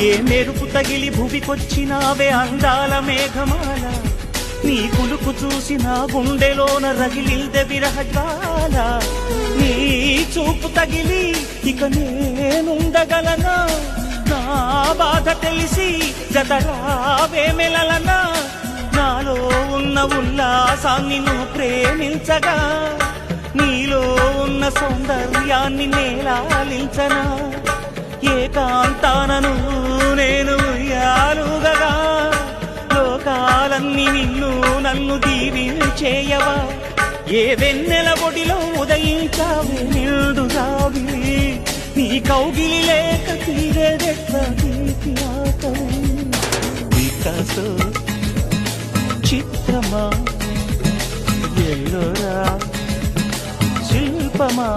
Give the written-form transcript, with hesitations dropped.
ఏ మెరుపు తగిలి భువికొచ్చినావే అందాల మేఘమాల, నీ కులుకు చూసి నా గుండెలోన రగిలిందె విరహజ్వాల. నీ చూపు తగిలి ఇక నేనుండగలనా, నా బాధ తెలిసి జతరావే మెలలనా. నాలో ఉన్న ఉల్లాసాన్ని నువ్వు ప్రేమించగా, నీలో ఉన్న సౌందర్యాన్ని నేలాలించనా. ఏకాంతానను నేను ఉయ్యాలుగగా, లోకాలన్నీ నిన్ను నన్ను దీవించేయవా. ఏ వెన్నెల ఒడిలో ఉదయించావే నిండుగావి, నీ కౌగిలి లేక తీరేదెట్లా తీపి ఆకలి. వికాసో చిత్రమా ఎల్లోరా శిల్పమా